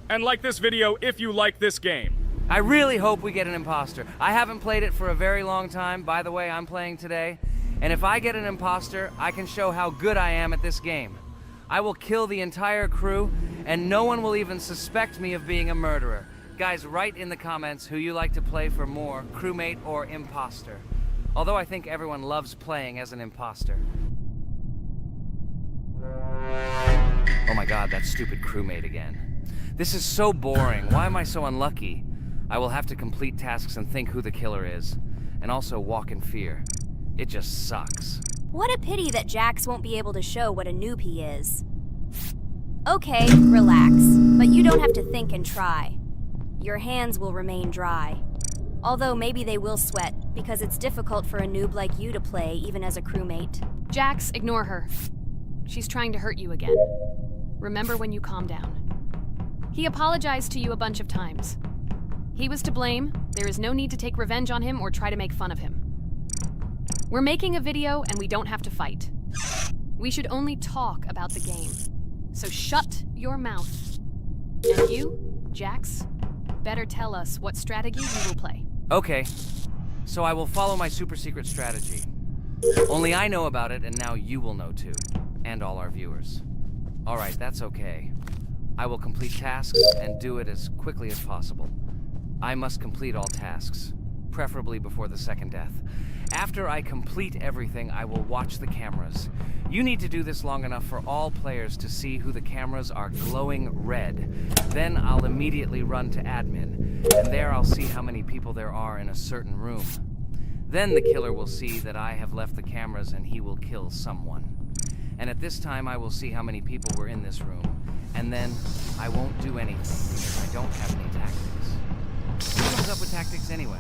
and like this video if you like this game. I really hope we get an imposter. I haven't played it for a very long time. By the way, I'm playing today. And if I get an imposter, I can show how good I am at this game. I will kill the entire crew, and no one will even suspect me of being a murderer. Guys, write in the comments who you like to play for more, crewmate or imposter. Although I think everyone loves playing as an imposter. Oh my god, that stupid crewmate again. This is so boring. Why am I so unlucky? I will have to complete tasks and think who the killer is. And also walk in fear. It just sucks. What a pity that Jax won't be able to show what a noob he is. Okay, relax. But you don't have to think and try. Your hands will remain dry. Although maybe they will sweat, because it's difficult for a noob like you to play, even as a crewmate. Jax, ignore her. She's trying to hurt you again. Remember when you calm down. He apologized to you a bunch of times. He was to blame. There is no need to take revenge on him or try to make fun of him. We're making a video and we don't have to fight. We should only talk about the game. So shut your mouth. And you, Jax, better tell us what strategy you will play. Okay, so I will follow my super secret strategy. Only I know about it, and now you will know too. And all our viewers. Alright, that's okay. I will complete tasks and do it as quickly as possible. I must complete all tasks, preferably before the second death. After I complete everything, I will watch the cameras. You need to do this long enough for all players to see who the cameras are glowing red. Then I'll immediately run to admin, and there I'll see how many people there are in a certain room. Then the killer will see that I have left the cameras and he will kill someone. And at this time I will see how many people were in this room. And then I won't do anything because I don't have any tactics. Who comes up with tactics anyway?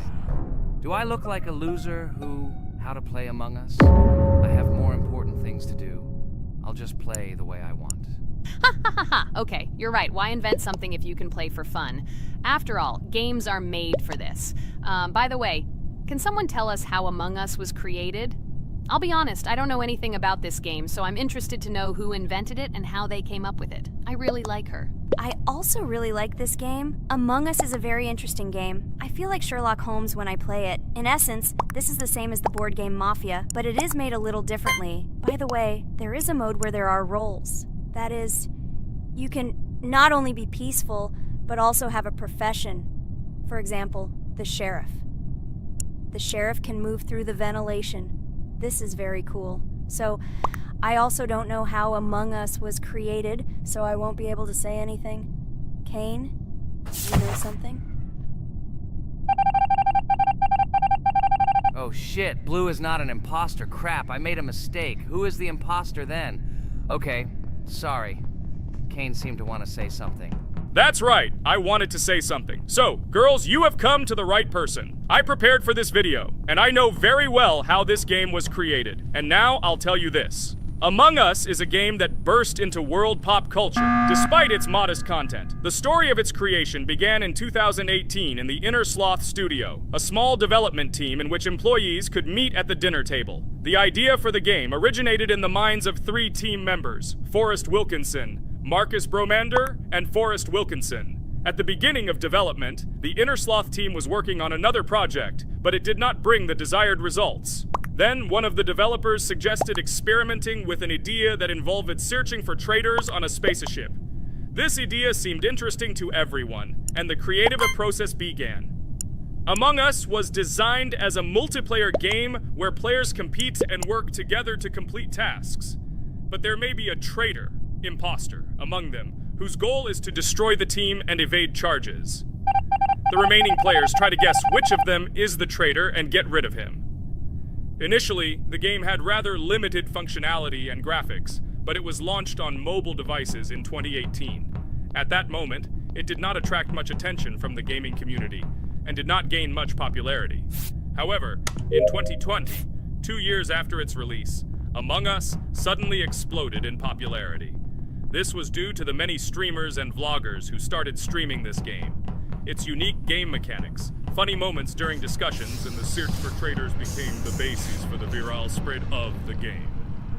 Do I look like a loser who, how to play Among Us? I have more important things to do. I'll just play the way I want. Ha ha ha ha! Okay, you're right. Why invent something if you can play for fun? After all, games are made for this. By the way, can someone tell us how Among Us was created? I'll be honest, I don't know anything about this game, so I'm interested to know who invented it and how they came up with it. I really like her. I also really like this game. Among Us is a very interesting game. I feel like Sherlock Holmes when I play it. In essence, this is the same as the board game Mafia, but it is made a little differently. By the way, there is a mode where there are roles. That is, you can not only be peaceful, but also have a profession. For example, the sheriff. The sheriff can move through the ventilation. This is very cool. So, I also don't know how Among Us was created, so I won't be able to say anything. Kane, you know something? Oh shit, Blue is not an imposter. Crap, I made a mistake. Who is the imposter then? Okay, sorry. Kane seemed to want to say something. That's right, I wanted to say something. So, girls, you have come to the right person. I prepared for this video, and I know very well how this game was created. And now I'll tell you this. Among Us is a game that burst into world pop culture, despite its modest content. The story of its creation began in 2018 in the Inner Sloth Studio, a small development team in which employees could meet at the dinner table. The idea for the game originated in the minds of 3 team members, Forrest Wilkinson, Marcus Bromander, and Forrest Wilkinson. At the beginning of development, the Inner Sloth team was working on another project, but it did not bring the desired results. Then, one of the developers suggested experimenting with an idea that involved searching for traitors on a spaceship. This idea seemed interesting to everyone, and the creative process began. Among Us was designed as a multiplayer game where players compete and work together to complete tasks. But there may be a traitor, imposter, among them, whose goal is to destroy the team and evade charges. The remaining players try to guess which of them is the traitor and get rid of him. Initially, the game had rather limited functionality and graphics, but it was launched on mobile devices in 2018. At that moment, it did not attract much attention from the gaming community, and did not gain much popularity. However, in 2020, 2 years after its release, Among Us suddenly exploded in popularity. This was due to the many streamers and vloggers who started streaming this game. Its unique game mechanics, funny moments during discussions, and the search for traitors became the basis for the viral spread of the game.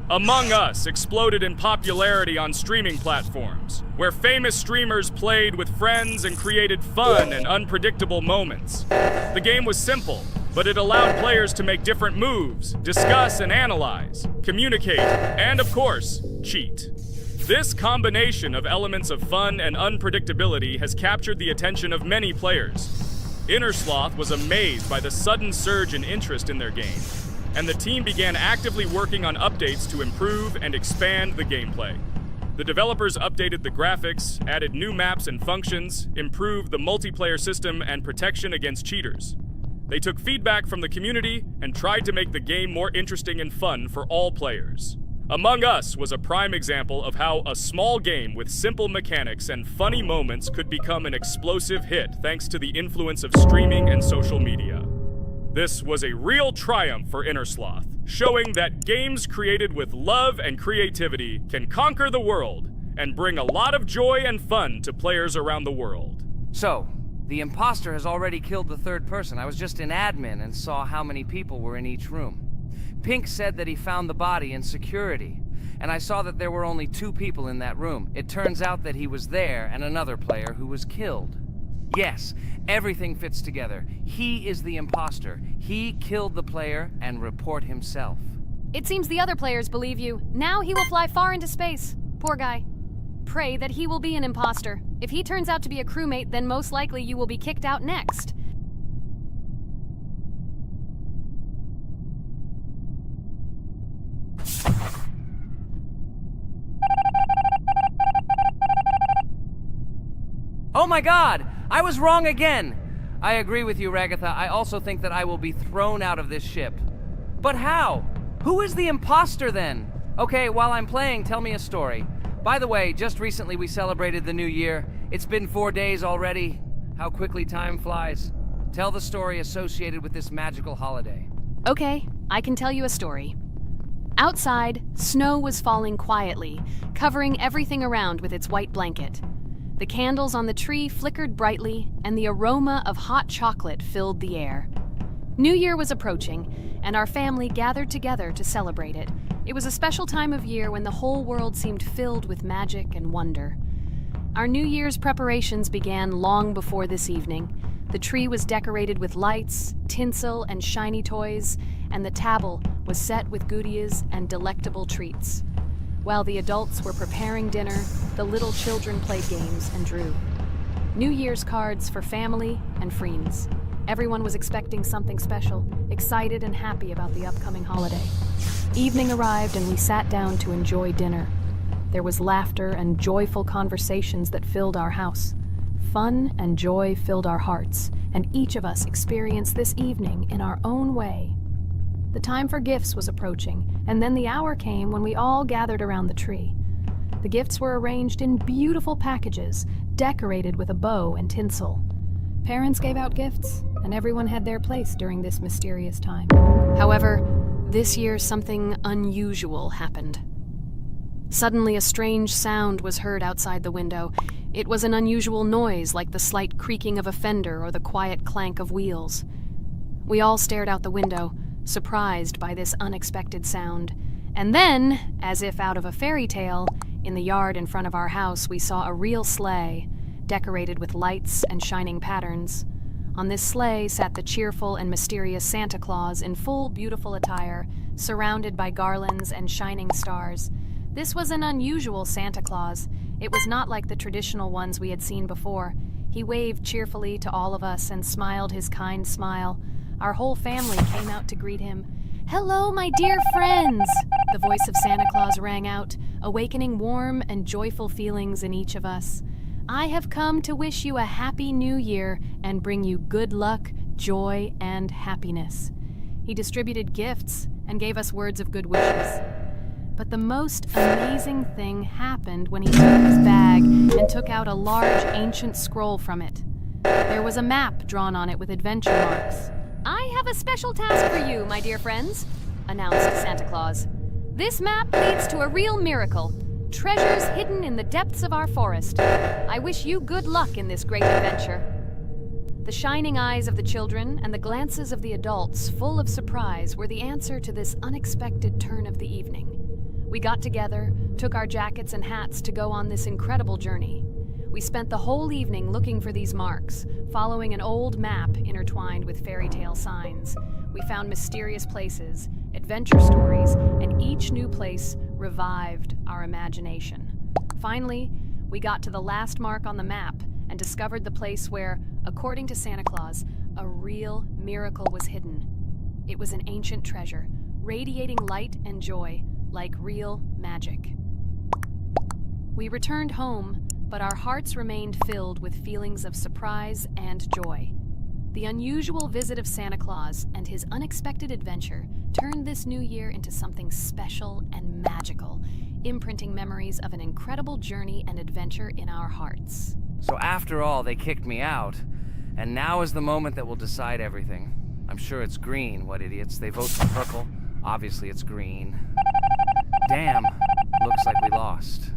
Among Us exploded in popularity on streaming platforms, where famous streamers played with friends and created fun and unpredictable moments. The game was simple, but it allowed players to make different moves, discuss and analyze, communicate, and of course, cheat. This combination of elements of fun and unpredictability has captured the attention of many players. Innersloth was amazed by the sudden surge in interest in their game, and the team began actively working on updates to improve and expand the gameplay. The developers updated the graphics, added new maps and functions, improved the multiplayer system and protection against cheaters. They took feedback from the community and tried to make the game more interesting and fun for all players. Among Us was a prime example of how a small game with simple mechanics and funny moments could become an explosive hit thanks to the influence of streaming and social media. This was a real triumph for Innersloth, showing that games created with love and creativity can conquer the world and bring a lot of joy and fun to players around the world. So, the imposter has already killed the third person. I was just in admin and saw how many people were in each room. Pink said that he found the body in security, and I saw that there were only 2 people in that room. It turns out that he was there and another player who was killed. Yes, everything fits together. He is the imposter. He killed the player and report himself. It seems the other players believe you. Now he will fly far into space. Poor guy. Pray that he will be an imposter. If he turns out to be a crewmate, then most likely you will be kicked out next. Oh my god! I was wrong again! I agree with you, Ragatha. I also think that I will be thrown out of this ship. But how? Who is the imposter then? Okay, while I'm playing, tell me a story. By the way, just recently we celebrated the new year. It's been 4 days already. How quickly time flies. Tell the story associated with this magical holiday. Okay, I can tell you a story. Outside, snow was falling quietly, covering everything around with its white blanket. The candles on the tree flickered brightly, and the aroma of hot chocolate filled the air. New Year was approaching, and our family gathered together to celebrate it. It was a special time of year when the whole world seemed filled with magic and wonder. Our New Year's preparations began long before this evening. The tree was decorated with lights, tinsel, and shiny toys, and the table was set with goodies and delectable treats. While the adults were preparing dinner, the little children played games and drew. New Year's cards for family and friends. Everyone was expecting something special, excited and happy about the upcoming holiday. Evening arrived and we sat down to enjoy dinner. There was laughter and joyful conversations that filled our house. Fun and joy filled our hearts, and each of us experienced this evening in our own way. The time for gifts was approaching, and then the hour came when we all gathered around the tree. The gifts were arranged in beautiful packages, decorated with a bow and tinsel. Parents gave out gifts, and everyone had their place during this mysterious time. However, this year something unusual happened. Suddenly a strange sound was heard outside the window. It was an unusual noise, like the slight creaking of a fender or the quiet clank of wheels. We all stared out the window, surprised by this unexpected sound. And then, as if out of a fairy tale, in the yard in front of our house we saw a real sleigh, decorated with lights and shining patterns. On this sleigh sat the cheerful and mysterious Santa Claus in full beautiful attire, surrounded by garlands and shining stars. This was an unusual Santa Claus. It was not like the traditional ones we had seen before. He waved cheerfully to all of us and smiled his kind smile. Our whole family came out to greet him. "Hello, my dear friends!" The voice of Santa Claus rang out, awakening warm and joyful feelings in each of us. "I have come to wish you a happy new year and bring you good luck, joy, and happiness." He distributed gifts and gave us words of good wishes. But the most amazing thing happened when he took his bag and took out a large ancient scroll from it. There was a map drawn on it with adventure marks. "I have a special task for you, my dear friends," announced Santa Claus. "This map leads to a real miracle. Treasures hidden in the depths of our forest. I wish you good luck in this great adventure." The shining eyes of the children and the glances of the adults, full of surprise, were the answer to this unexpected turn of the evening. We got together, took our jackets and hats to go on this incredible journey. We spent the whole evening looking for these marks, following an old map intertwined with fairy tale signs. We found mysterious places, adventure stories, and each new place revived our imagination. Finally, we got to the last mark on the map and discovered the place where, according to Santa Claus, a real miracle was hidden. It was an ancient treasure, radiating light and joy like real magic. We returned home, but our hearts remained filled with feelings of surprise and joy. The unusual visit of Santa Claus and his unexpected adventure turned this new year into something special and magical, imprinting memories of an incredible journey and adventure in our hearts. So after all, they kicked me out, and now is the moment that will decide everything. I'm sure it's green, what idiots. They vote for purple. Obviously it's green. Damn, looks like we lost.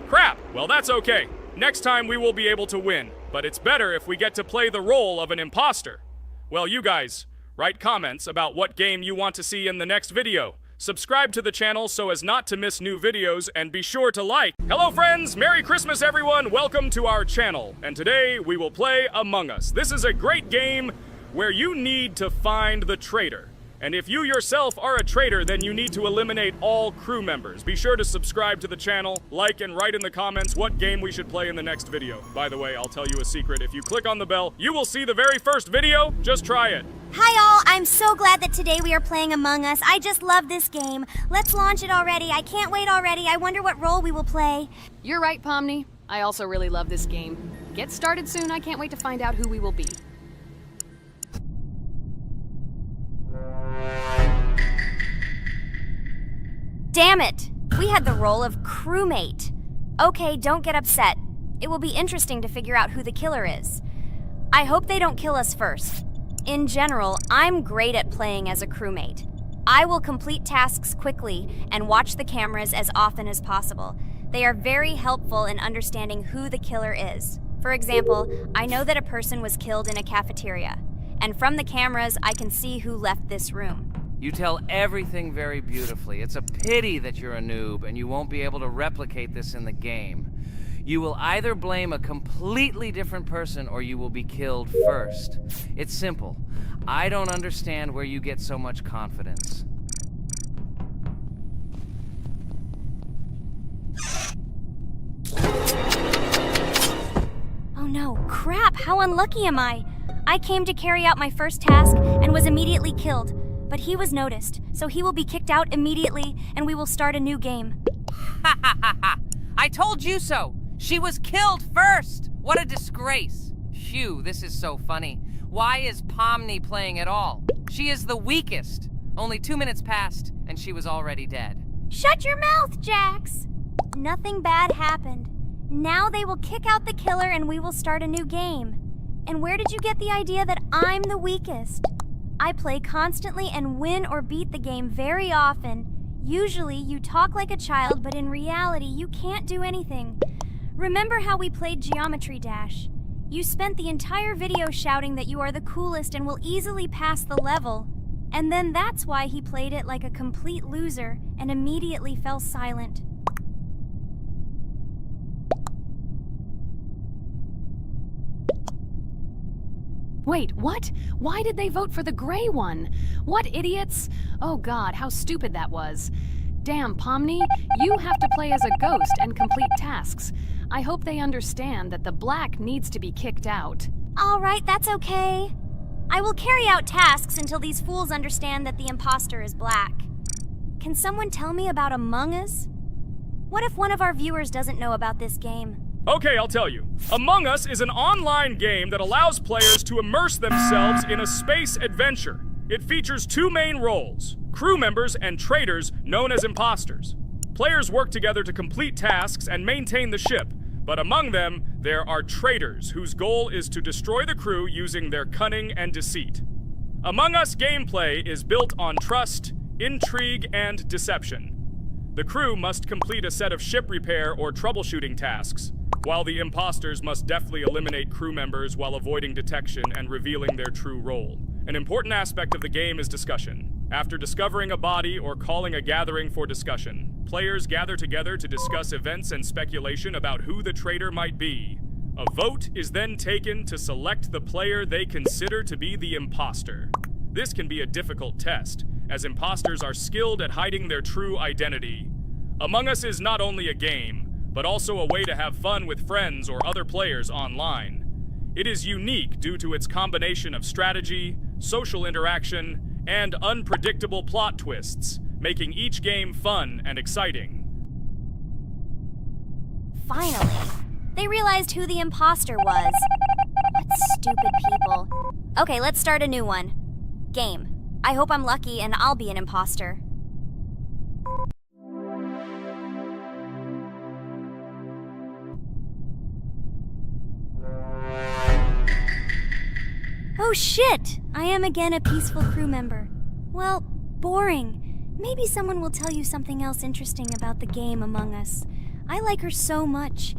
Crap! Well, that's okay. Next time we will be able to win, but it's better if we get to play the role of an imposter. Well, you guys, write comments about what game you want to see in the next video. Subscribe to the channel so as not to miss new videos, and be sure to like. Hello friends, Merry Christmas everyone, welcome to our channel. And today we will play Among Us. This is a great game where you need to find the traitor. And if you yourself are a traitor, then you need to eliminate all crew members. Be sure to subscribe to the channel, like, and write in the comments what game we should play in the next video. By the way, I'll tell you a secret. If you click on the bell, you will see the very first video. Just try it. Hi all, I'm so glad that today we are playing Among Us. I just love this game. Let's launch it already. I can't wait already. I wonder what role we will play. You're right, Pomni. I also really love this game. Get started soon. I can't wait to find out who we will be. Damn it! We had the role of crewmate. Okay, don't get upset. It will be interesting to figure out who the killer is. I hope they don't kill us first. In general, I'm great at playing as a crewmate. I will complete tasks quickly and watch the cameras as often as possible. They are very helpful in understanding who the killer is. For example, I know that a person was killed in a cafeteria, and from the cameras, I can see who left this room. You tell everything very beautifully. It's a pity that you're a noob and you won't be able to replicate this in the game. You will either blame a completely different person or you will be killed first. It's simple. I don't understand where you get so much confidence. Oh no, crap, how unlucky am I? I came to carry out my first task and was immediately killed. But he was noticed, so he will be kicked out immediately, and we will start a new game. Ha ha ha ha! I told you so! She was killed first! What a disgrace! Phew, this is so funny. Why is Pomni playing at all? She is the weakest. Only 2 minutes passed, and she was already dead. Shut your mouth, Jax! Nothing bad happened. Now they will kick out the killer and we will start a new game. And where did you get the idea that I'm the weakest? I play constantly and win or beat the game very often. Usually, you talk like a child, but in reality, you can't do anything. Remember how we played Geometry Dash? You spent the entire video shouting that you are the coolest and will easily pass the level. And then that's why he played it like a complete loser and immediately fell silent. Wait, what? Why did they vote for the gray one? What idiots? Oh god, how stupid that was. Damn, Pomni, you have to play as a ghost and complete tasks. I hope they understand that the black needs to be kicked out. All right, that's okay. I will carry out tasks until these fools understand that the imposter is black. Can someone tell me about Among Us? What if one of our viewers doesn't know about this game? Okay, I'll tell you. Among Us is an online game that allows players to immerse themselves in a space adventure. It features 2 main roles, crew members and traitors known as imposters. Players work together to complete tasks and maintain the ship, but among them, there are traitors whose goal is to destroy the crew using their cunning and deceit. Among Us gameplay is built on trust, intrigue, and deception. The crew must complete a set of ship repair or troubleshooting tasks, while the imposters must deftly eliminate crew members while avoiding detection and revealing their true role. An important aspect of the game is discussion, After discovering a body or calling a gathering for discussion, players gather together to discuss events and speculation about who the traitor might be. A vote is then taken to select the player they consider to be the imposter. This can be a difficult test, as imposters are skilled at hiding their true identity. Among Us is not only a game, but also a way to have fun with friends or other players online. It is unique due to its combination of strategy, social interaction, and unpredictable plot twists, making each game fun and exciting. Finally, they realized who the imposter was. What stupid people. Okay, let's start a new one. Game. I hope I'm lucky and I'll be an imposter. Oh shit! I am again a peaceful crew member. Well, boring. Maybe someone will tell you something else interesting about the game Among Us. I like her so much.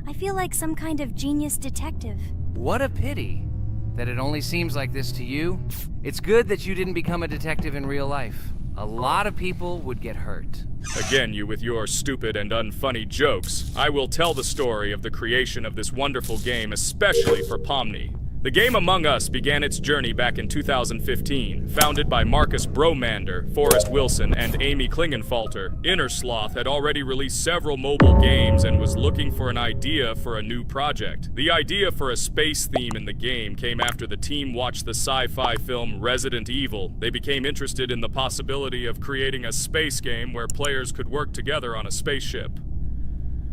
I feel like some kind of genius detective. What a pity that it only seems like this to you. It's good that you didn't become a detective in real life. A lot of people would get hurt. Again, you with your stupid and unfunny jokes. I will tell the story of the creation of this wonderful game, especially for Pomni. The game Among Us began its journey back in 2015. Founded by Marcus Bromander, Forrest Wilson, and Amy Klingenfalter, Innersloth had already released several mobile games and was looking for an idea for a new project. The idea for a space theme in the game came after the team watched the sci-fi film Resident Evil. They became interested in the possibility of creating a space game where players could work together on a spaceship.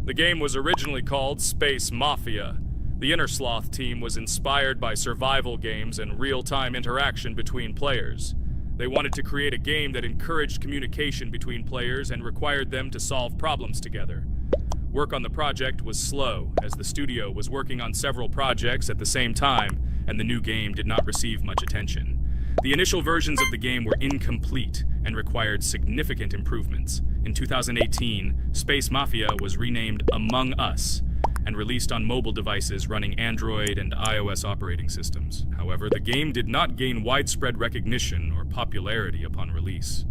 The game was originally called Space Mafia. The Innersloth team was inspired by survival games and real-time interaction between players. They wanted to create a game that encouraged communication between players and required them to solve problems together. Work on the project was slow, as the studio was working on several projects at the same time, and the new game did not receive much attention. The initial versions of the game were incomplete and required significant improvements. In 2018, Space Mafia was renamed Among Us, and released on mobile devices running Android and iOS operating systems. However, the game did not gain widespread recognition or popularity upon release.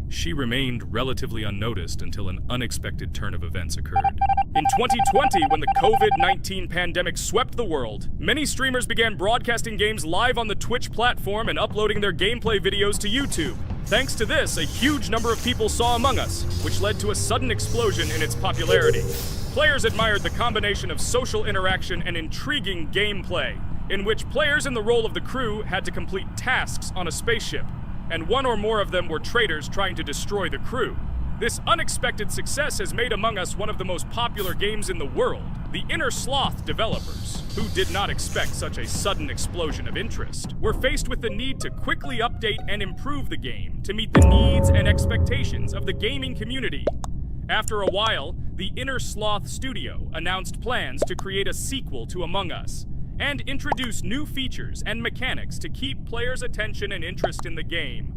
She remained relatively unnoticed until an unexpected turn of events occurred. In 2020, when the COVID-19 pandemic swept the world, many streamers began broadcasting games live on the Twitch platform and uploading their gameplay videos to YouTube. Thanks to this, a huge number of people saw Among Us, which led to a sudden explosion in its popularity. Players admired the combination of social interaction and intriguing gameplay, in which players in the role of the crew had to complete tasks on a spaceship, and one or more of them were traitors trying to destroy the crew. This unexpected success has made Among Us one of the most popular games in the world. The Innersloth developers, who did not expect such a sudden explosion of interest, were faced with the need to quickly update and improve the game to meet the needs and expectations of the gaming community. After a while, the Innersloth studio announced plans to create a sequel to Among Us and introduce new features and mechanics to keep players' attention and interest in the game.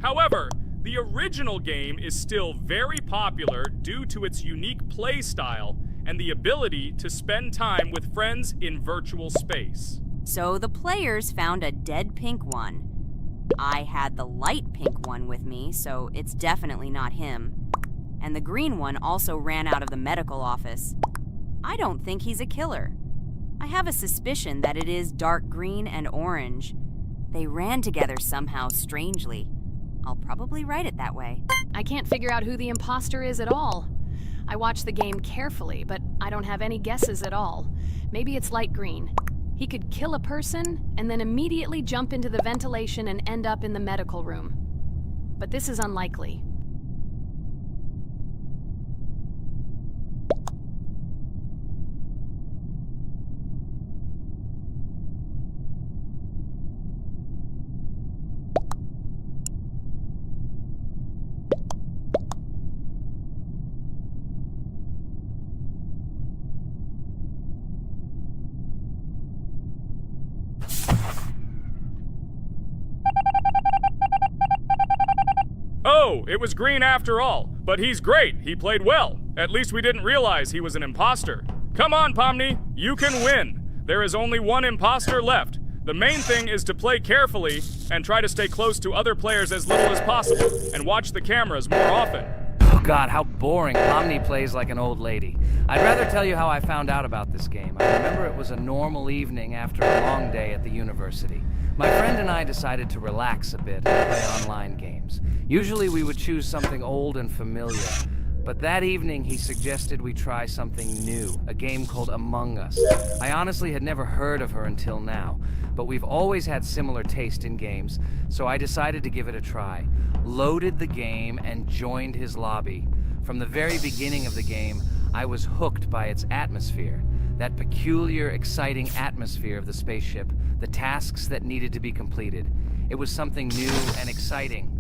However, the original game is still very popular due to its unique play style and the ability to spend time with friends in virtual space. So the players found a dead pink one. I had the light pink one with me, so it's definitely not him. And the green one also ran out of the medical office. I don't think he's a killer. I have a suspicion that it is dark green and orange. They ran together somehow strangely. I'll probably write it that way. I can't figure out who the imposter is at all. I watched the game carefully, but I don't have any guesses at all. Maybe it's light green. He could kill a person and then immediately jump into the ventilation and end up in the medical room. But this is unlikely. Oh, it was green after all. But he's great. He played well. At least we didn't realize he was an imposter. Come on, Pomni. You can win. There is only one imposter left. The main thing is to play carefully and try to stay close to other players as little as possible, and watch the cameras more often. Oh god, how boring. Pomni plays like an old lady. I'd rather tell you how I found out about this game. I remember it was a normal evening after a long day at the university. My friend and I decided to relax a bit and play online games. Usually we would choose something old and familiar, but that evening he suggested we try something new, a game called Among Us. I honestly had never heard of her until now, but we've always had similar taste in games, so I decided to give it a try. Loaded the game and joined his lobby. From the very beginning of the game, I was hooked by its atmosphere. That peculiar, exciting atmosphere of the spaceship, the tasks that needed to be completed. It was something new and exciting.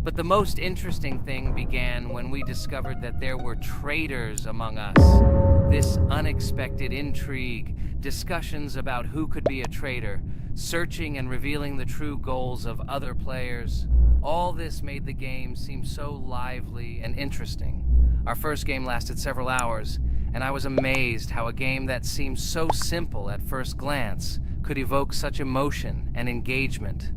But the most interesting thing began when we discovered that there were traitors among us. This unexpected intrigue, discussions about who could be a traitor, searching and revealing the true goals of other players. All this made the game seem so lively and interesting. Our first game lasted several hours, and I was amazed how a game that seemed so simple at first glance could evoke such emotion and engagement.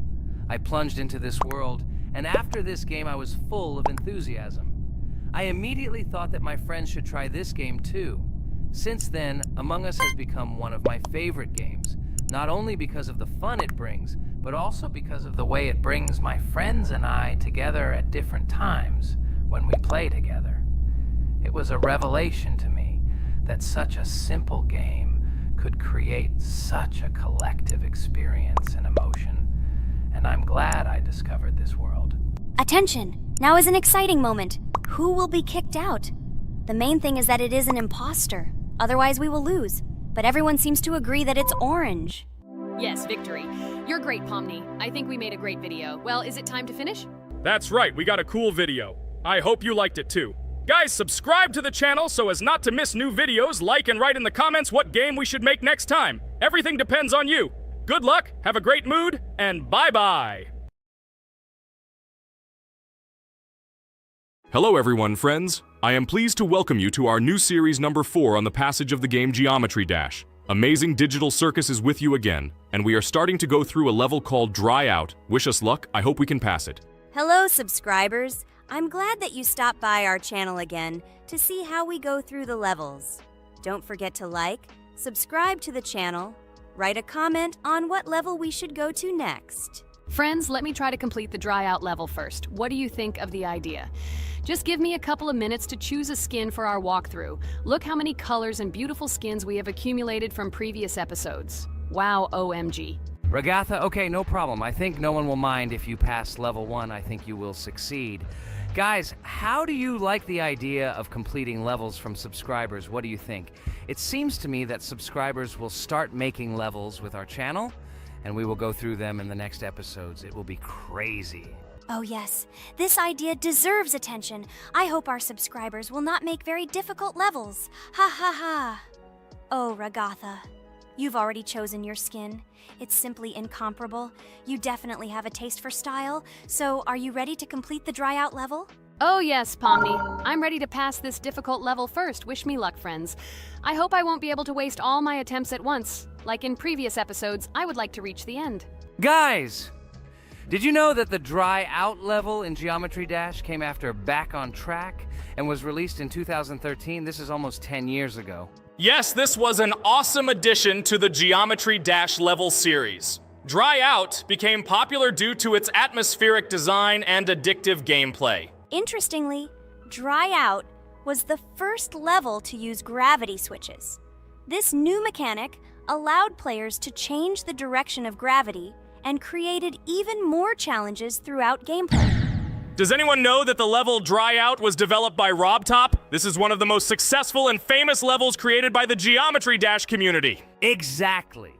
I plunged into this world, and after this game I was full of enthusiasm. I immediately thought that my friends should try this game too. Since then, Among Us has become one of my favorite games, not only because of the fun it brings, but also because of the way it brings my friends and I together at different times when we play together. It was a revelation to me that such a simple game could create such a collective experience and emotion, and I'm glad I discovered this world. Attention! Now is an exciting moment. Who will be kicked out? The main thing is that it is an imposter. Otherwise we will lose. But everyone seems to agree that it's orange. Yes, victory. You're great, Pomni. I think we made a great video. Well, is it time to finish? That's right, we got a cool video. I hope you liked it too. Guys, subscribe to the channel so as not to miss new videos, like and write in the comments what game we should make next time. Everything depends on you. Good luck, have a great mood, and bye-bye! Hello everyone, friends. I am pleased to welcome you to our new series number 4 on the passage of the game Geometry Dash. Amazing Digital Circus is with you again, and we are starting to go through a level called Dry Out. Wish us luck, I hope we can pass it. Hello, subscribers. I'm glad that you stopped by our channel again to see how we go through the levels. Don't forget to like, subscribe to the channel, write a comment on what level we should go to next. Friends, let me try to complete the dry out level first. What do you think of the idea? Just give me a couple of minutes to choose a skin for our walkthrough. Look how many colors and beautiful skins we have accumulated from previous episodes. Wow, OMG. Ragatha, okay, no problem. I think no one will mind if you pass level 1. I think you will succeed. Guys, how do you like the idea of completing levels from subscribers? What do you think? It seems to me that subscribers will start making levels with our channel, and we will go through them in the next episodes. It will be crazy. Oh yes, this idea deserves attention. I hope our subscribers will not make very difficult levels. Ha ha ha. Oh, Ragatha, you've already chosen your skin. It's simply incomparable. You definitely have a taste for style. So, are you ready to complete the dry out level? Oh yes, Pomni. I'm ready to pass this difficult level first. Wish me luck, friends. I hope I won't be able to waste all my attempts at once. Like in previous episodes, I would like to reach the end. Guys! Did you know that the Dry Out level in Geometry Dash came after Back on Track and was released in 2013? This is almost 10 years ago. Yes, this was an awesome addition to the Geometry Dash level series. Dry Out became popular due to its atmospheric design and addictive gameplay. Interestingly, Dry Out was the first level to use gravity switches. This new mechanic allowed players to change the direction of gravity and created even more challenges throughout gameplay. Does anyone know that the level Dry Out was developed by RobTop? This is one of the most successful and famous levels created by the Geometry Dash community. Exactly.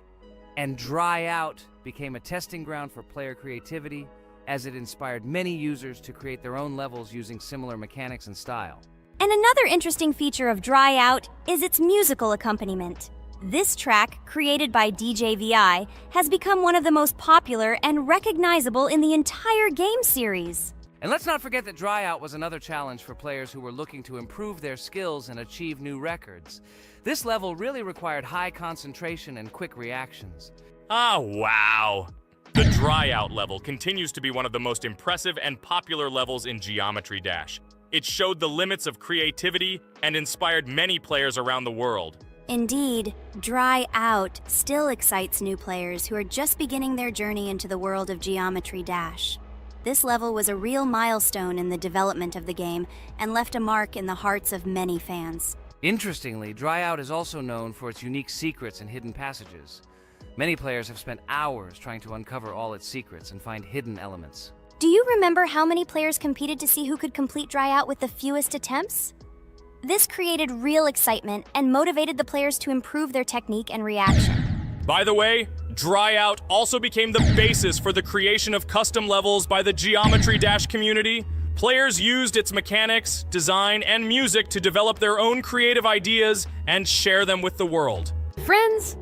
And Dry Out became a testing ground for player creativity, as it inspired many users to create their own levels using similar mechanics and style. And another interesting feature of Dry Out is its musical accompaniment. This track, created by DJ VI, has become one of the most popular and recognizable in the entire game series. And let's not forget that Dry Out was another challenge for players who were looking to improve their skills and achieve new records. This level really required high concentration and quick reactions. Ah, wow. The Dry Out level continues to be one of the most impressive and popular levels in Geometry Dash. It showed the limits of creativity and inspired many players around the world. Indeed, Dry Out still excites new players who are just beginning their journey into the world of Geometry Dash. This level was a real milestone in the development of the game and left a mark in the hearts of many fans. Interestingly, Dry Out is also known for its unique secrets and hidden passages. Many players have spent hours trying to uncover all its secrets and find hidden elements. Do you remember how many players competed to see who could complete Dry Out with the fewest attempts? This created real excitement and motivated the players to improve their technique and reaction. By the way, Dry Out also became the basis for the creation of custom levels by the Geometry Dash community. Players used its mechanics, design, and music to develop their own creative ideas and share them with the world. Friends,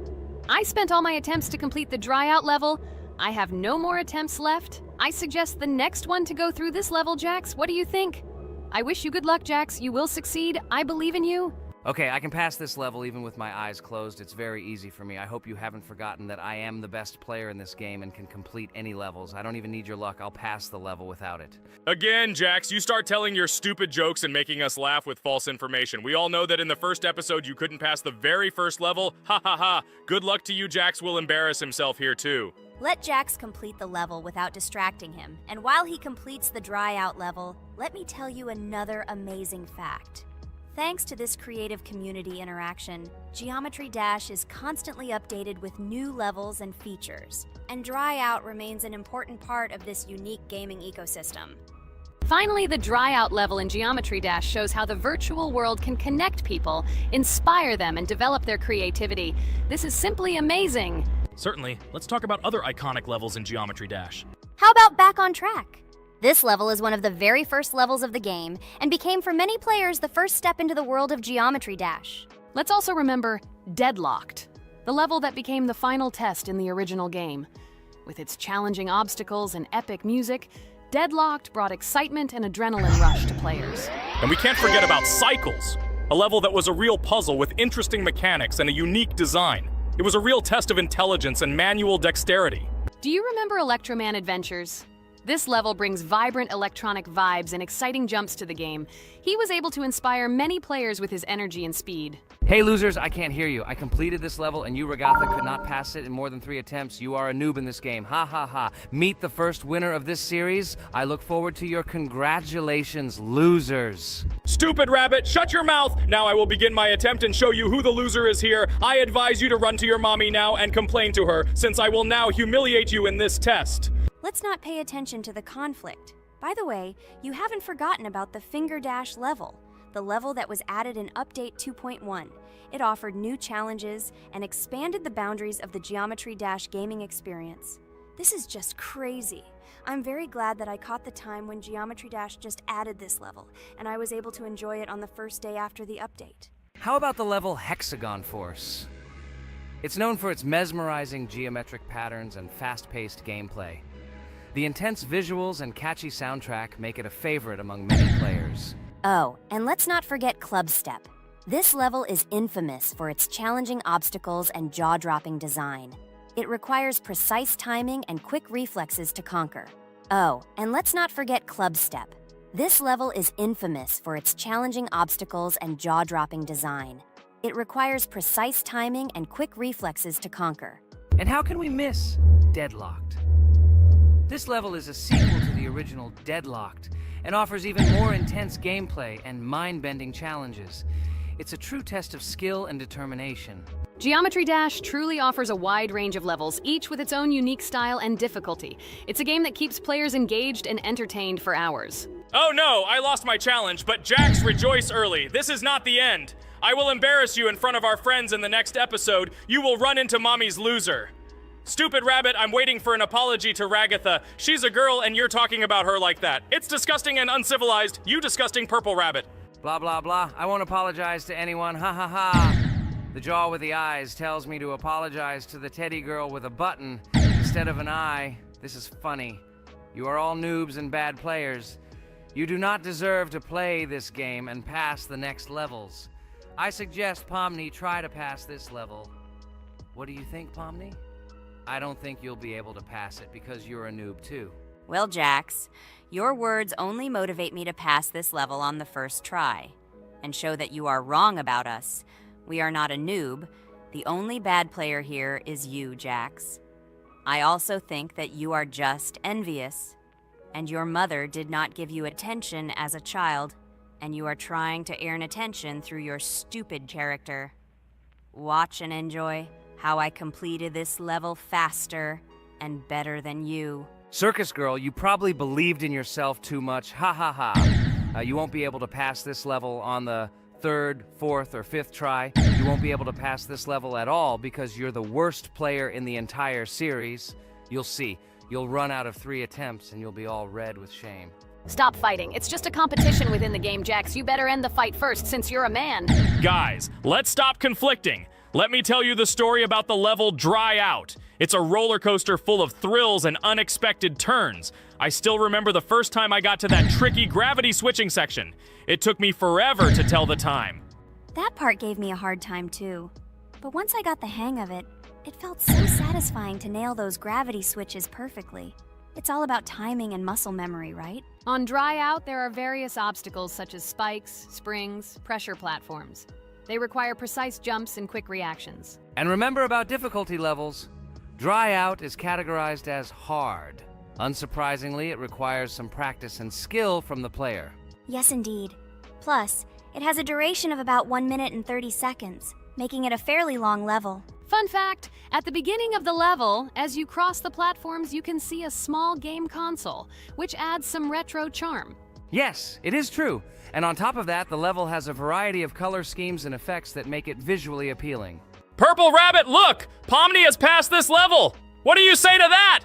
I spent all my attempts to complete the Dry Out level. I have no more attempts left. I suggest the next one to go through this level, Jax. What do you think? I wish you good luck, Jax. You will succeed. I believe in you. Okay, I can pass this level even with my eyes closed. It's very easy for me. I hope you haven't forgotten that I am the best player in this game and can complete any levels. I don't even need your luck. I'll pass the level without it. Again, Jax, you start telling your stupid jokes and making us laugh with false information. We all know that in the first episode you couldn't pass the very first level. Ha ha ha. Good luck to you, Jax will embarrass himself here too. Let Jax complete the level without distracting him. And while he completes the Dry Out level, let me tell you another amazing fact. Thanks to this creative community interaction, Geometry Dash is constantly updated with new levels and features, and Dry Out remains an important part of this unique gaming ecosystem. Finally, the Dry Out level in Geometry Dash shows how the virtual world can connect people, inspire them, and develop their creativity. This is simply amazing. Certainly. Let's talk about other iconic levels in Geometry Dash. How about Back on Track? This level is one of the very first levels of the game and became for many players the first step into the world of Geometry Dash. Let's also remember Deadlocked, the level that became the final test in the original game. With its challenging obstacles and epic music, Deadlocked brought excitement and adrenaline rush to players. And we can't forget about Cycles, a level that was a real puzzle with interesting mechanics and a unique design. It was a real test of intelligence and manual dexterity. Do you remember Electroman Adventures? This level brings vibrant electronic vibes and exciting jumps to the game. He was able to inspire many players with his energy and speed. Hey losers, I can't hear you. I completed this level and you, Regatha, could not pass it in more than 3 attempts. You are a noob in this game. Ha ha ha. Meet the first winner of this series. I look forward to your congratulations, losers. Stupid rabbit, shut your mouth! Now I will begin my attempt and show you who the loser is here. I advise you to run to your mommy now and complain to her, since I will now humiliate you in this test. Let's not pay attention to the conflict. By the way, you haven't forgotten about the Finger Dash level, the level that was added in Update 2.1. It offered new challenges and expanded the boundaries of the Geometry Dash gaming experience. This is just crazy. I'm very glad that I caught the time when Geometry Dash just added this level, and I was able to enjoy it on the first day after the update. How about the level Hexagon Force? It's known for its mesmerizing geometric patterns and fast-paced gameplay. The intense visuals and catchy soundtrack make it a favorite among many players. Oh, and let's not forget Club Step. This level is infamous for its challenging obstacles and jaw-dropping design. It requires precise timing and quick reflexes to conquer. Oh, and let's not forget Club Step. This level is infamous for its challenging obstacles and jaw-dropping design. It requires precise timing and quick reflexes to conquer. And how can we miss Deadlocked? This level is a sequel to the original Deadlocked and offers even more intense gameplay and mind-bending challenges. It's a true test of skill and determination. Geometry Dash truly offers a wide range of levels, each with its own unique style and difficulty. It's a game that keeps players engaged and entertained for hours. Oh no, I lost my challenge, but Jax, rejoice early. This is not the end. I will embarrass you in front of our friends in the next episode. You will run into Mommy's loser. Stupid rabbit, I'm waiting for an apology to Ragatha. She's a girl and you're talking about her like that. It's disgusting and uncivilized, you disgusting purple rabbit. Blah, blah, blah. I won't apologize to anyone. Ha ha ha. The jaw with the eyes tells me to apologize to the teddy girl with a button instead of an eye. This is funny. You are all noobs and bad players. You do not deserve to play this game and pass the next levels. I suggest Pomni try to pass this level. What do you think, Pomni? I don't think you'll be able to pass it because you're a noob too. Well, Jax, your words only motivate me to pass this level on the first try and show that you are wrong about us. We are not a noob. The only bad player here is you, Jax. I also think that you are just envious, and your mother did not give you attention as a child, and you are trying to earn attention through your stupid character. Watch and enjoy how I completed this level faster and better than you. Circus girl, you probably believed in yourself too much. Ha ha ha. You won't be able to pass this level on the third, fourth, or fifth try. You won't be able to pass this level at all because you're the worst player in the entire series. You'll see. You'll run out of 3 attempts and you'll be all red with shame. Stop fighting. It's just a competition within the game, Jax. You better end the fight first since you're a man. Guys, let's stop conflicting. Let me tell you the story about the level Dry Out. It's a roller coaster full of thrills and unexpected turns. I still remember the first time I got to that tricky gravity switching section. It took me forever to tell the time. That part gave me a hard time too. But once I got the hang of it, it felt so satisfying to nail those gravity switches perfectly. It's all about timing and muscle memory, right? On Dry Out, there are various obstacles such as spikes, springs, pressure platforms. They require precise jumps and quick reactions. And remember about difficulty levels. Dry Out is categorized as hard. Unsurprisingly, it requires some practice and skill from the player. Yes, indeed. Plus, it has a duration of about 1 minute and 30 seconds, making it a fairly long level. Fun fact, at the beginning of the level, as you cross the platforms, you can see a small game console, which adds some retro charm. Yes, it is true. And on top of that, the level has a variety of color schemes and effects that make it visually appealing. Purple Rabbit, look! Pomni has passed this level! What do you say to that?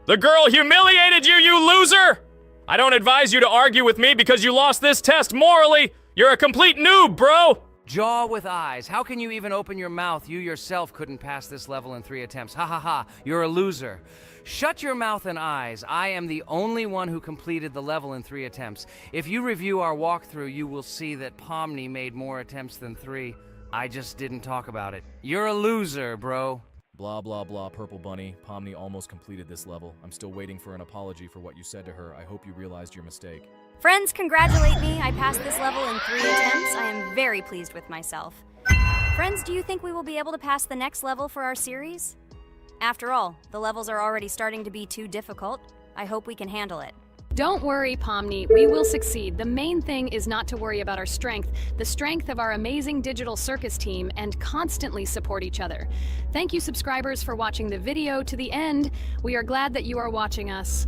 The girl humiliated you, you loser! I don't advise you to argue with me because you lost this test morally. You're a complete noob, bro! Jaw with eyes. How can you even open your mouth? You yourself couldn't pass this level in 3 attempts. Ha ha ha. You're a loser. Shut your mouth and eyes. I am the only one who completed the level in 3 attempts. If you review our walkthrough, you will see that Pomni made more attempts than 3. I just didn't talk about it. You're a loser, bro. Blah, blah, blah, Purple Bunny. Pomni almost completed this level. I'm still waiting for an apology for what you said to her. I hope you realized your mistake. Friends, congratulate me. I passed this level in 3 attempts. I am very pleased with myself. Friends, do you think we will be able to pass the next level for our series? After all, the levels are already starting to be too difficult. I hope we can handle it. Don't worry, Pomni. We will succeed. The main thing is not to worry about our strength, the strength of our amazing digital circus team, and constantly support each other. Thank you, subscribers, for watching the video to the end. We are glad that you are watching us.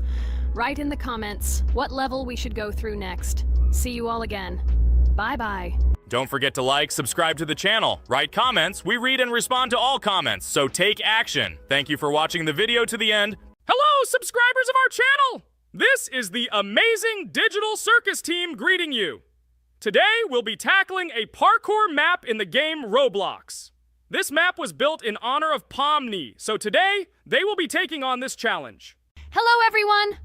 Write in the comments what level we should go through next. See you all again. Bye-bye. Don't forget to like, subscribe to the channel, write comments. We read and respond to all comments, so take action. Thank you for watching the video to the end. Hello, subscribers of our channel! This is the amazing digital circus team greeting you. Today, we'll be tackling a parkour map in the game Roblox. This map was built in honor of Pomni, so today, they will be taking on this challenge. Hello, everyone!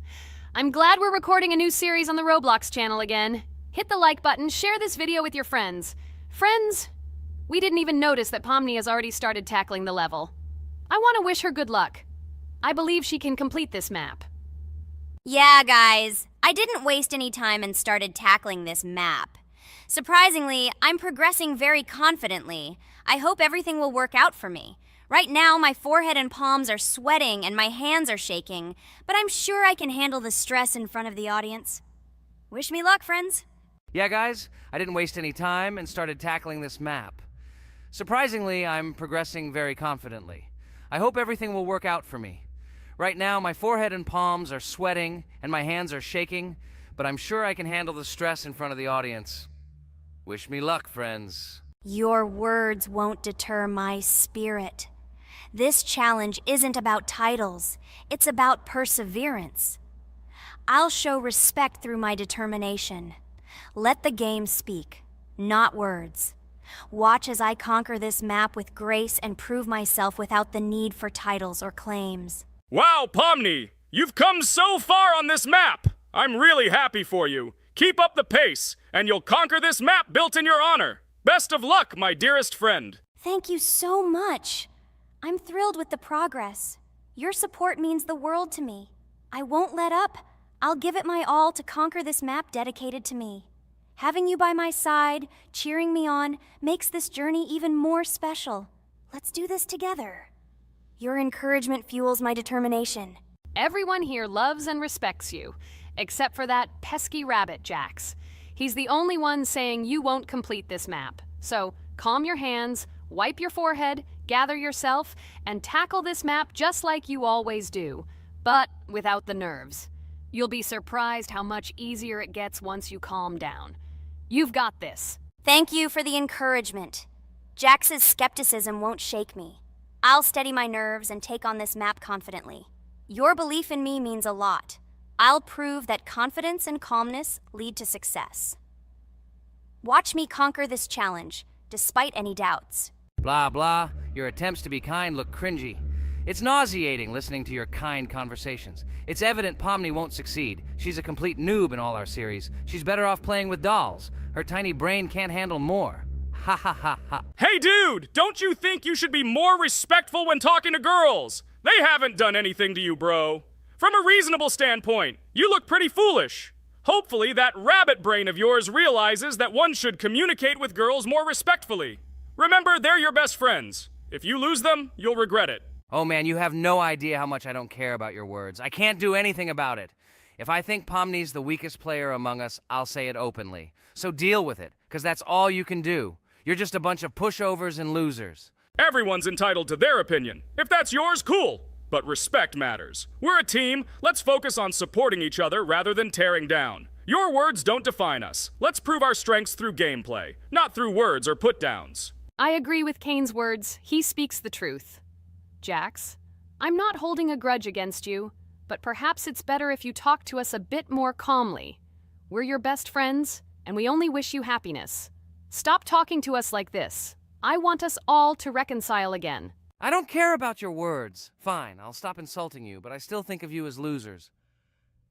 I'm glad we're recording a new series on the Roblox channel again. Hit the like button, share this video with your friends. Friends, we didn't even notice that Pomni has already started tackling the level. I want to wish her good luck. I believe she can complete this map. Yeah, guys, I didn't waste any time and started tackling this map. Surprisingly, I'm progressing very confidently. I hope everything will work out for me. Right now, my forehead and palms are sweating and my hands are shaking, but I'm sure I can handle the stress in front of the audience. Wish me luck, friends. Yeah, guys, I didn't waste any time and started tackling this map. Surprisingly, I'm progressing very confidently. I hope everything will work out for me. Right now, my forehead and palms are sweating and my hands are shaking, but I'm sure I can handle the stress in front of the audience. Wish me luck, friends. Your words won't deter my spirit. This challenge isn't about titles. It's about perseverance. I'll show respect through my determination. Let the game speak, not words. Watch as I conquer this map with grace and prove myself without the need for titles or claims. Wow, Pomni! You've come so far on this map! I'm really happy for you. Keep up the pace, and you'll conquer this map built in your honor. Best of luck, my dearest friend. Thank you so much. I'm thrilled with the progress. Your support means the world to me. I won't let up. I'll give it my all to conquer this map dedicated to me. Having you by my side, cheering me on, makes this journey even more special. Let's do this together. Your encouragement fuels my determination. Everyone here loves and respects you, except for that pesky rabbit, Jax. He's the only one saying you won't complete this map. So calm your hands, wipe your forehead, gather yourself, and tackle this map just like you always do, but without the nerves. You'll be surprised how much easier it gets once you calm down. You've got this. Thank you for the encouragement. Jax's skepticism won't shake me. I'll steady my nerves and take on this map confidently. Your belief in me means a lot. I'll prove that confidence and calmness lead to success. Watch me conquer this challenge, despite any doubts. Blah, blah. Your attempts to be kind look cringy. It's nauseating listening to your kind conversations. It's evident Pomni won't succeed. She's a complete noob in all our series. She's better off playing with dolls. Her tiny brain can't handle more. Ha ha ha ha. Hey dude, don't you think you should be more respectful when talking to girls? They haven't done anything to you, bro. From a reasonable standpoint, you look pretty foolish. Hopefully that rabbit brain of yours realizes that one should communicate with girls more respectfully. Remember, they're your best friends. If you lose them, you'll regret it. Oh man, you have no idea how much I don't care about your words. I can't do anything about it. If I think Pomni's the weakest player among us, I'll say it openly. So deal with it, because that's all you can do. You're just a bunch of pushovers and losers. Everyone's entitled to their opinion. If that's yours, cool. But respect matters. We're a team. Let's focus on supporting each other rather than tearing down. Your words don't define us. Let's prove our strengths through gameplay, not through words or put-downs. I agree with Kane's words. He speaks the truth. Jax, I'm not holding a grudge against you, but perhaps it's better if you talk to us a bit more calmly. We're your best friends, and we only wish you happiness. Stop talking to us like this. I want us all to reconcile again. I don't care about your words. Fine, I'll stop insulting you, but I still think of you as losers.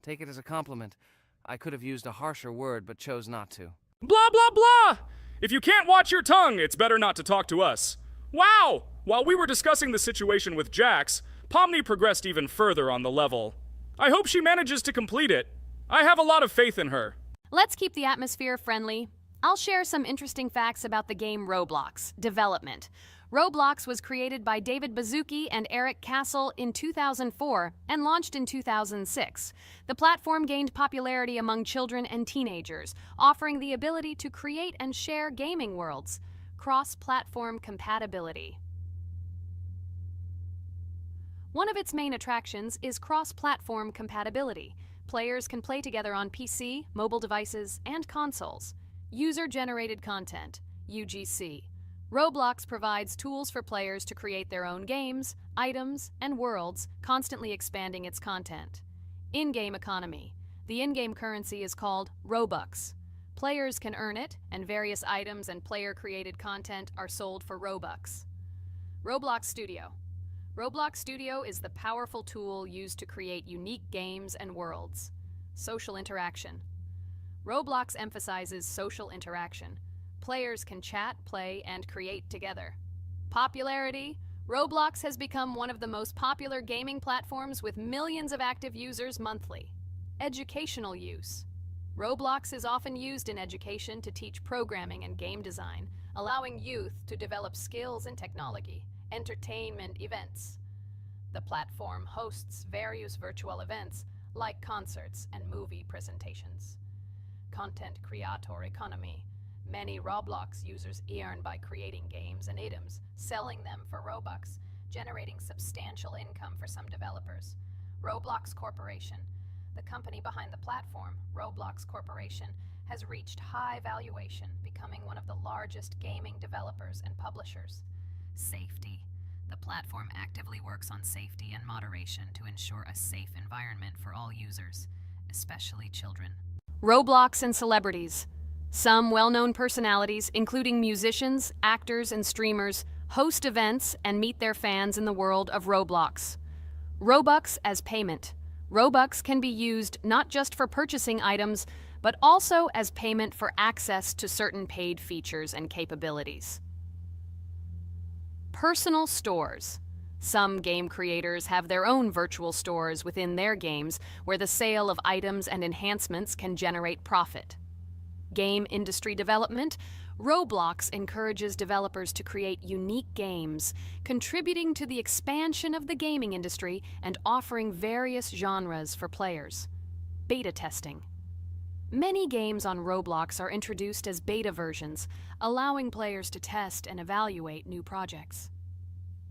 Take it as a compliment. I could have used a harsher word, but chose not to. Blah, blah, blah! If you can't watch your tongue, it's better not to talk to us. Wow! While we were discussing the situation with Jax, Pomni progressed even further on the level. I hope she manages to complete it. I have a lot of faith in her. Let's keep the atmosphere friendly. I'll share some interesting facts about the game Roblox development. Roblox was created by David Baszucki and Eric Castle in 2004 and launched in 2006. The platform gained popularity among children and teenagers, offering the ability to create and share gaming worlds. Cross-platform compatibility. One of its main attractions is cross-platform compatibility. Players can play together on PC, mobile devices, and consoles. User-generated content, UGC. Roblox provides tools for players to create their own games, items, and worlds, constantly expanding its content. In-game economy. The in-game currency is called Robux. Players can earn it, and various items and player-created content are sold for Robux. Roblox Studio. Roblox Studio is the powerful tool used to create unique games and worlds. Social interaction. Roblox emphasizes social interaction. Players can chat, play, and create together. Popularity. Roblox has become one of the most popular gaming platforms with millions of active users monthly. Educational use. Roblox is often used in education to teach programming and game design, allowing youth to develop skills in technology. Entertainment events. The platform hosts various virtual events like concerts and movie presentations. Content creator economy. Many Roblox users earn by creating games and items, selling them for Robux, generating substantial income for some developers. Roblox Corporation. The company behind the platform, Roblox Corporation, has reached high valuation, becoming one of the largest gaming developers and publishers. Safety. The platform actively works on safety and moderation to ensure a safe environment for all users, especially children. Roblox and celebrities. Some well-known personalities, including musicians, actors, and streamers, host events and meet their fans in the world of Roblox. Robux as payment. Robux can be used not just for purchasing items, but also as payment for access to certain paid features and capabilities. Personal stores. Some game creators have their own virtual stores within their games where the sale of items and enhancements can generate profit. Game industry development. Roblox encourages developers to create unique games, contributing to the expansion of the gaming industry and offering various genres for players. Beta testing. Many games on Roblox are introduced as beta versions, allowing players to test and evaluate new projects.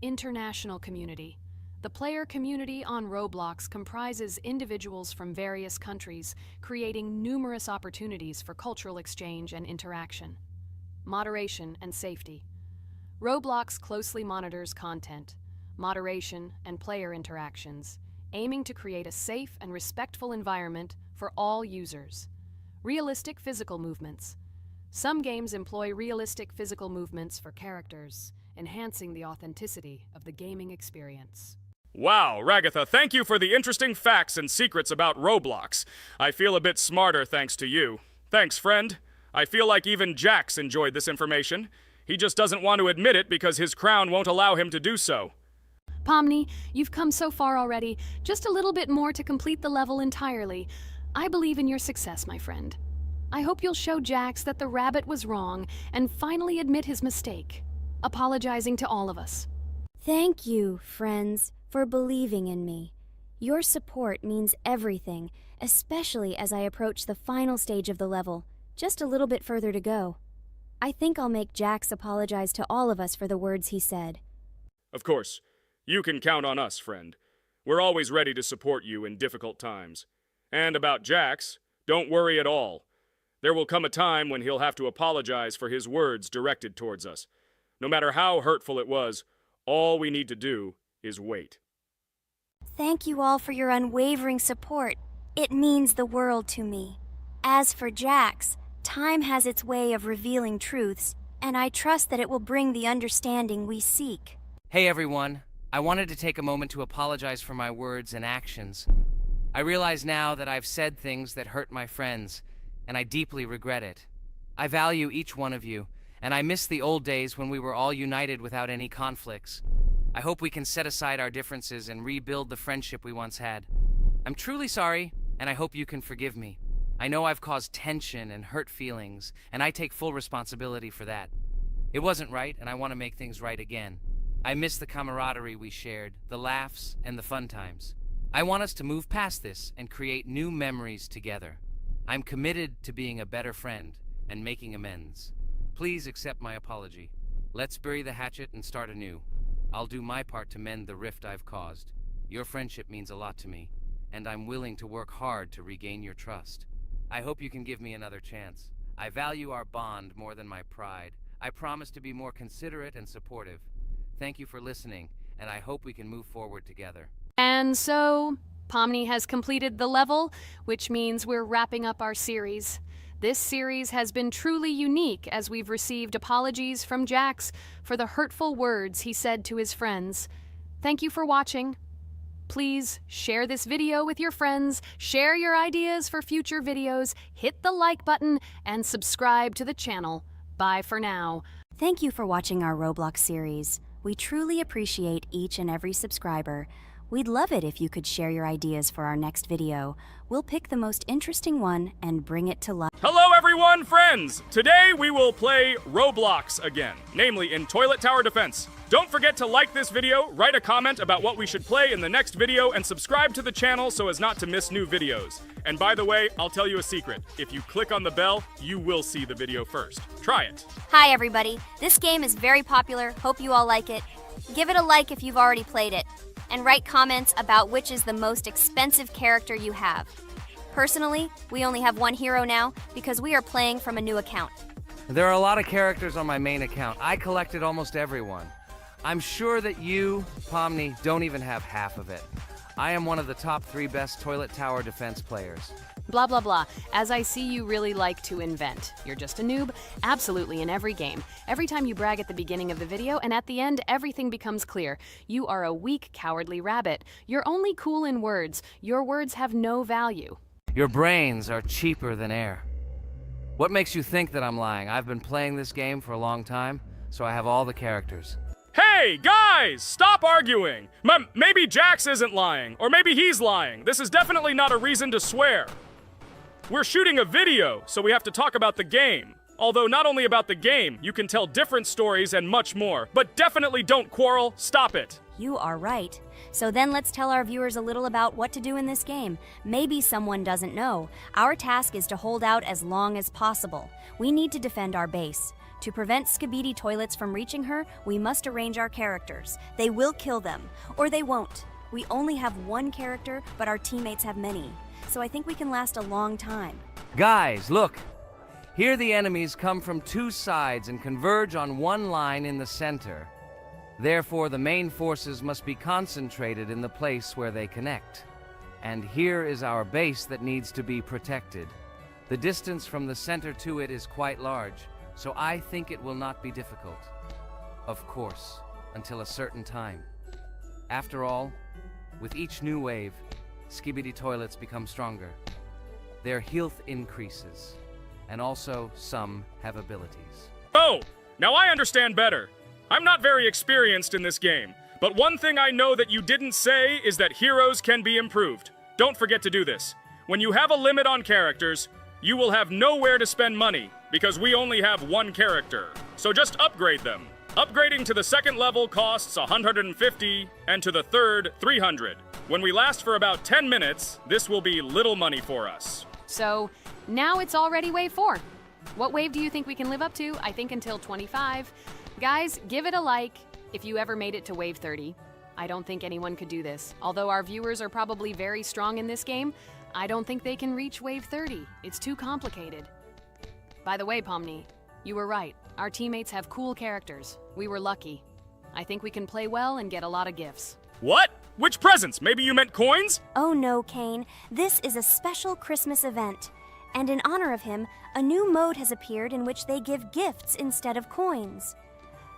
International community. The player community on Roblox comprises individuals from various countries, creating numerous opportunities for cultural exchange and interaction. Moderation and safety. Roblox closely monitors content, moderation, and player interactions, aiming to create a safe and respectful environment for all users. Realistic physical movements. Some games employ realistic physical movements for characters, enhancing the authenticity of the gaming experience. Wow, Ragatha, thank you for the interesting facts and secrets about Roblox. I feel a bit smarter thanks to you. Thanks, friend. I feel like even Jax enjoyed this information. He just doesn't want to admit it because his crown won't allow him to do so. Pomni, you've come so far already. Just a little bit more to complete the level entirely. I believe in your success, my friend. I hope you'll show Jax that the rabbit was wrong and finally admit his mistake, apologizing to all of us. Thank you, friends, for believing in me. Your support means everything, especially as I approach the final stage of the level. Just a little bit further to go. I think I'll make Jax apologize to all of us for the words he said. Of course. You can count on us, friend. We're always ready to support you in difficult times. And about Jax, don't worry at all. There will come a time when he'll have to apologize for his words directed towards us. No matter how hurtful it was, all we need to do is wait. Thank you all for your unwavering support. It means the world to me. As for Jax, time has its way of revealing truths, and I trust that it will bring the understanding we seek. Hey everyone, I wanted to take a moment to apologize for my words and actions. I realize now that I've said things that hurt my friends, and I deeply regret it. I value each one of you, and I miss the old days when we were all united without any conflicts. I hope we can set aside our differences and rebuild the friendship we once had. I'm truly sorry, and I hope you can forgive me. I know I've caused tension and hurt feelings, and I take full responsibility for that. It wasn't right, and I want to make things right again. I miss the camaraderie we shared, the laughs, and the fun times. I want us to move past this and create new memories together. I'm committed to being a better friend and making amends. Please accept my apology. Let's bury the hatchet and start anew. I'll do my part to mend the rift I've caused. Your friendship means a lot to me, and I'm willing to work hard to regain your trust. I hope you can give me another chance. I value our bond more than my pride. I promise to be more considerate and supportive. Thank you for listening, and I hope we can move forward together. And so, Pomni has completed the level, which means we're wrapping up our series. This series has been truly unique as we've received apologies from Jax for the hurtful words he said to his friends. Thank you for watching. Please share this video with your friends, share your ideas for future videos, hit the like button, and subscribe to the channel. Bye for now. Thank you for watching our Roblox series. We truly appreciate each and every subscriber. We'd love it if you could share your ideas for our next video. We'll pick the most interesting one and bring it to life. Hello everyone, friends! Today we will play Roblox again, namely in Toilet Tower Defense. Don't forget to like this video, write a comment about what we should play in the next video, and subscribe to the channel so as not to miss new videos. And by the way, I'll tell you a secret. If you click on the bell, you will see the video first. Try it. Hi everybody. This game is very popular. Hope you all like it. Give it a like if you've already played it. And write comments about which is the most expensive character you have. Personally, we only have one hero now because we are playing from a new account. There are a lot of characters on my main account. I collected almost everyone. I'm sure that you, Pomni, don't even have half of it. I am one of the top 3 best Toilet Tower Defense players. Blah, blah, blah. As I see you really like to invent. You're just a noob? Absolutely, in every game. Every time you brag at the beginning of the video, and at the end, everything becomes clear. You are a weak, cowardly rabbit. You're only cool in words. Your words have no value. Your brains are cheaper than air. What makes you think that I'm lying? I've been playing this game for a long time, so I have all the characters. Hey, guys! Stop arguing! Maybe Jax isn't lying, or maybe he's lying. This is definitely not a reason to swear. We're shooting a video, so we have to talk about the game. Although not only about the game, you can tell different stories and much more. But definitely don't quarrel. Stop it. You are right. So then let's tell our viewers a little about what to do in this game. Maybe someone doesn't know. Our task is to hold out as long as possible. We need to defend our base. To prevent Skibidi Toilets from reaching her, we must arrange our characters. They will kill them, or they won't. We only have one character, but our teammates have many. So I think we can last a long time. Guys, look! Here the enemies come from two sides and converge on one line in the center. Therefore, the main forces must be concentrated in the place where they connect. And here is our base that needs to be protected. The distance from the center to it is quite large, so I think it will not be difficult. Of course, until a certain time. After all, with each new wave, Skibidi Toilets become stronger. Their health increases, and also some have abilities. Oh, now I understand better. I'm not very experienced in this game, but one thing I know that you didn't say is that heroes can be improved. Don't forget to do this. When you have a limit on characters, you will have nowhere to spend money, because we only have one character. So just upgrade them. Upgrading to the second level costs 150, and to the third, 300. When we last for about 10 minutes, this will be little money for us. So, now it's already wave 4. What wave do you think we can live up to? I think until 25. Guys, give it a like if you ever made it to wave 30. I don't think anyone could do this. Although our viewers are probably very strong in this game, I don't think they can reach wave 30. It's too complicated. By the way, Pomni, you were right. Our teammates have cool characters. We were lucky. I think we can play well and get a lot of gifts. What? Which presents? Maybe you meant coins? Oh no, Kane. This is a special Christmas event. And in honor of him, a new mode has appeared in which they give gifts instead of coins.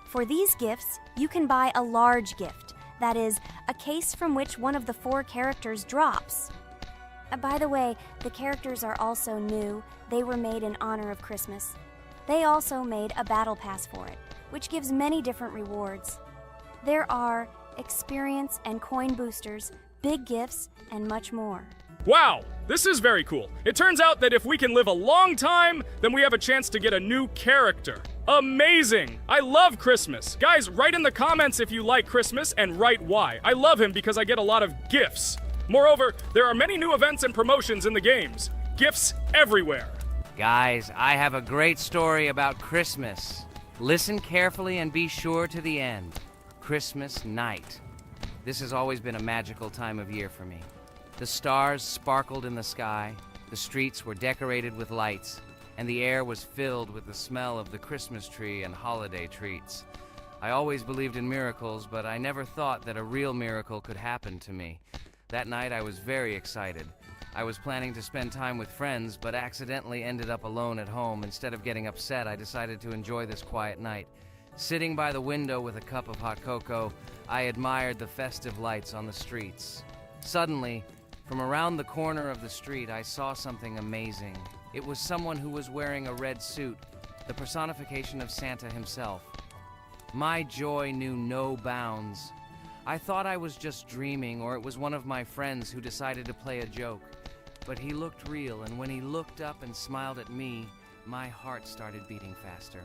For these gifts, you can buy a large gift. That is, a case from which one of the 4 characters drops. By the way, the characters are also new. They were made in honor of Christmas. They also made a battle pass for it, which gives many different rewards. There are experience and coin boosters, big gifts, and much more. Wow, this is very cool. It turns out that if we can live a long time, then we have a chance to get a new character. Amazing! I love Christmas. Guys, write in the comments if you like Christmas and write why. I love him because I get a lot of gifts. Moreover, there are many new events and promotions in the games. Gifts everywhere. Guys, I have a great story about Christmas. Listen carefully and be sure to the end. Christmas night. This has always been a magical time of year for me. The stars sparkled in the sky, the streets were decorated with lights, and the air was filled with the smell of the Christmas tree and holiday treats. I always believed in miracles, but I never thought that a real miracle could happen to me. That night I was very excited. I was planning to spend time with friends, but accidentally ended up alone at home. Instead of getting upset, I decided to enjoy this quiet night. Sitting by the window with a cup of hot cocoa, I admired the festive lights on the streets. Suddenly, from around the corner of the street, I saw something amazing. It was someone who was wearing a red suit, the personification of Santa himself. My joy knew no bounds. I thought I was just dreaming, or it was one of my friends who decided to play a joke. But he looked real, and when he looked up and smiled at me, my heart started beating faster.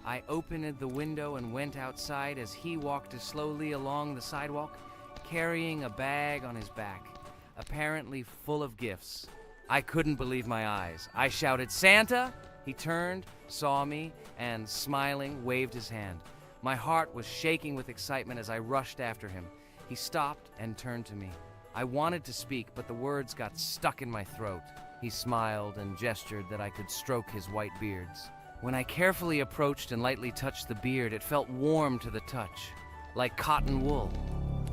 I opened the window and went outside as he walked slowly along the sidewalk, carrying a bag on his back, apparently full of gifts. I couldn't believe my eyes. I shouted, "Santa!" He turned, saw me, and smiling, waved his hand. My heart was shaking with excitement as I rushed after him. He stopped and turned to me. I wanted to speak, but the words got stuck in my throat. He smiled and gestured that I could stroke his white beards. When I carefully approached and lightly touched the beard, it felt warm to the touch, like cotton wool.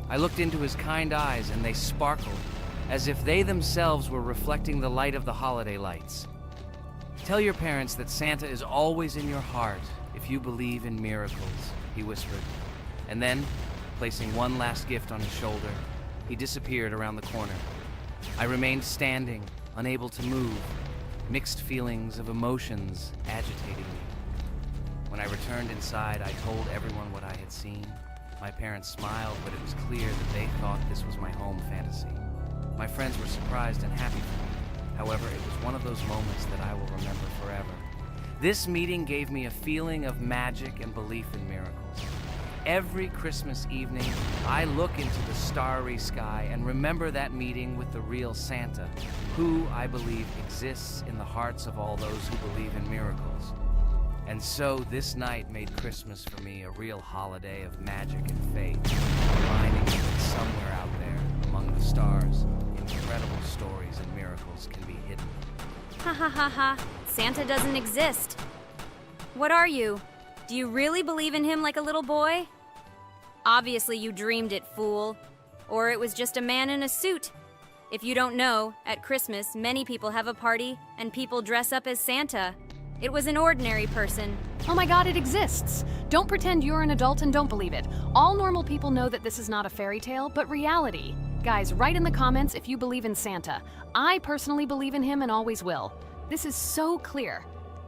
I looked into his kind eyes, and they sparkled, as if they themselves were reflecting the light of the holiday lights. Tell your parents that Santa is always in your heart if you believe in miracles, he whispered. And then, placing one last gift on his shoulder, he disappeared around the corner. I remained standing, unable to move, mixed feelings of emotions agitating me. When I returned inside, I told everyone what I had seen. My parents smiled, but it was clear that they thought this was my home fantasy. My friends were surprised and happy for me. However, it was one of those moments that I will remember forever. This meeting gave me a feeling of magic and belief in miracles. Every Christmas evening, I look into the starry sky and remember that meeting with the real Santa, who, I believe, exists in the hearts of all those who believe in miracles. And so this night made Christmas for me a real holiday of magic and faith, reminding me that somewhere out there, among the stars, incredible stories and miracles can be hidden. Ha ha ha ha. Santa doesn't exist. What are you? Do you really believe in him like a little boy? Obviously you dreamed it, fool. Or it was just a man in a suit. If you don't know, at Christmas, many people have a party and people dress up as Santa. It was an ordinary person. Oh my god, it exists! Don't pretend you're an adult and don't believe it. All normal people know that this is not a fairy tale, but reality. Guys, write in the comments if you believe in Santa. I personally believe in him and always will. This is so clear.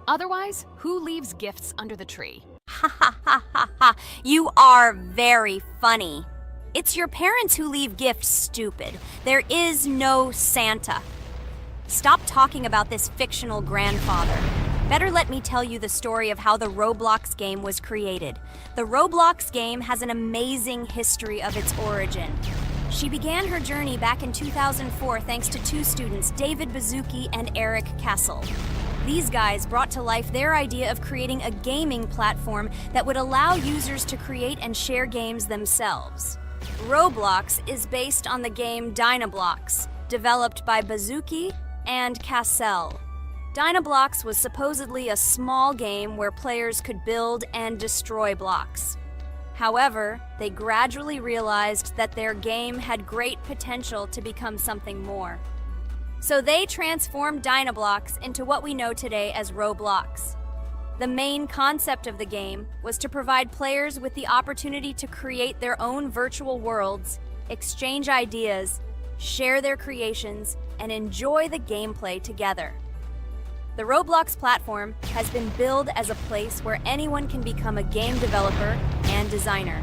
Otherwise, who leaves gifts under the tree? Ha ha ha ha ha. You are very funny. It's your parents who leave gifts, stupid. There is no Santa. Stop talking about this fictional grandfather. Better let me tell you the story of how the Roblox game was created. The Roblox game has an amazing history of its origin. She began her journey back in 2004 thanks to two students, David Baszucki and Eric Kessel. These guys brought to life their idea of creating a gaming platform that would allow users to create and share games themselves. Roblox is based on the game Dynablox, developed by Baszucki and Cassell. Dynablox was supposedly a small game where players could build and destroy blocks. However, they gradually realized that their game had great potential to become something more. So they transformed Dynablox into what we know today as Roblox. The main concept of the game was to provide players with the opportunity to create their own virtual worlds, exchange ideas, share their creations, and enjoy the gameplay together. The Roblox platform has been billed as a place where anyone can become a game developer and designer.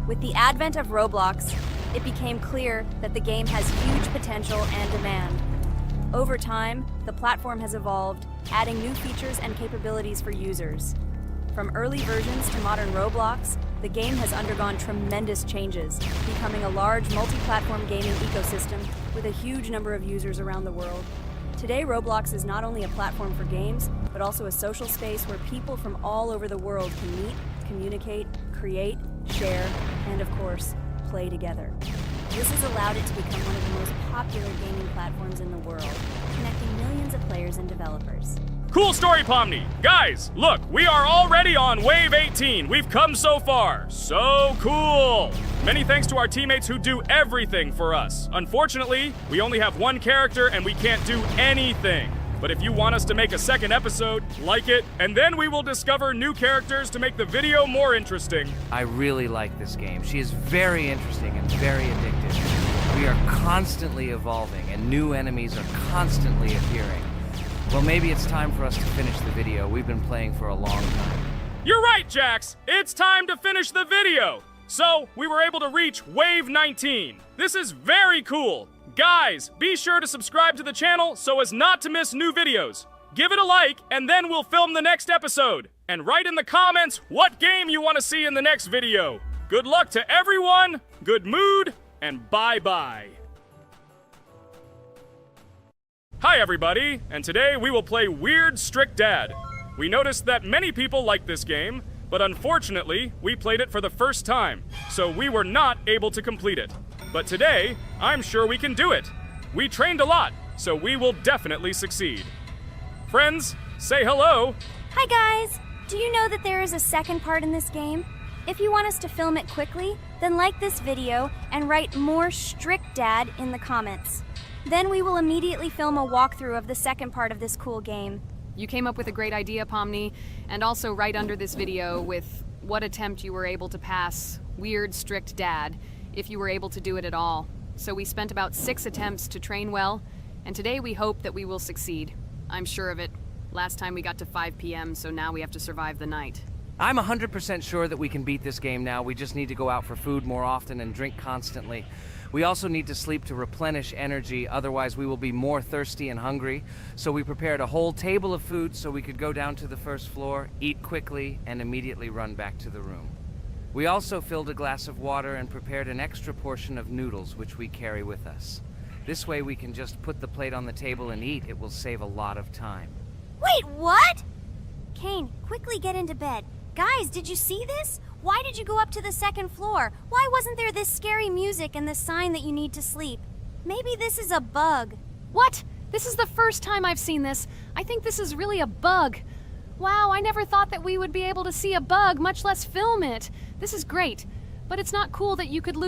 With the advent of Roblox, it became clear that the game has huge potential and demand. Over time, the platform has evolved, adding new features and capabilities for users. From early versions to modern Roblox, the game has undergone tremendous changes, becoming a large multi-platform gaming ecosystem with a huge number of users around the world. Today, Roblox is not only a platform for games, but also a social space where people from all over the world can meet, communicate, create, share, and of course, play together. This has allowed it to become one of the most popular gaming platforms in the world, connecting millions of players and developers. Cool story, Pomni. Guys, look, we are already on Wave 18. We've come so far. So cool. Many thanks to our teammates who do everything for us. Unfortunately, we only have one character and we can't do anything. But if you want us to make a second episode, like it, and then we will discover new characters to make the video more interesting. I really like this game. She is very interesting and very addictive. We are constantly evolving and new enemies are constantly appearing. Well, maybe it's time for us to finish the video. We've been playing for a long time. You're right, Jax. It's time to finish the video. So, we were able to reach Wave 19. This is very cool. Guys, be sure to subscribe to the channel so as not to miss new videos. Give it a like, and then we'll film the next episode. And write in the comments what game you want to see in the next video. Good luck to everyone, good mood, and bye-bye. Hi everybody, and today we will play Weird Strict Dad. We noticed that many people like this game, but unfortunately, we played it for the first time, so we were not able to complete it. But today, I'm sure we can do it. We trained a lot, so we will definitely succeed. Friends, say hello. Hi guys! Do you know that there is a second part in this game? If you want us to film it quickly, then like this video and write more Strict Dad in the comments. Then we will immediately film a walkthrough of the second part of this cool game. You came up with a great idea, Pomni, and also right under this video with what attempt you were able to pass Weird Strict Dad, if you were able to do it at all. So we spent about 6 attempts to train well, and today we hope that we will succeed. I'm sure of it. Last time we got to 5 p.m., so now we have to survive the night. I'm 100% sure that we can beat this game now. We just need to go out for food more often and drink constantly. We also need to sleep to replenish energy, otherwise we will be more thirsty and hungry. So we prepared a whole table of food so we could go down to the first floor, eat quickly, and immediately run back to the room. We also filled a glass of water and prepared an extra portion of noodles, which we carry with us. This way we can just put the plate on the table and eat. It will save a lot of time. Wait, what? Kane, quickly get into bed. Guys, did you see this? Why did you go up to the second floor? Why wasn't there this scary music and the sign that you need to sleep? Maybe this is a bug. What? This is the first time I've seen this. I think this is really a bug. Wow, I never thought that we would be able to see a bug, much less film it. This is great, but it's not cool that you could lose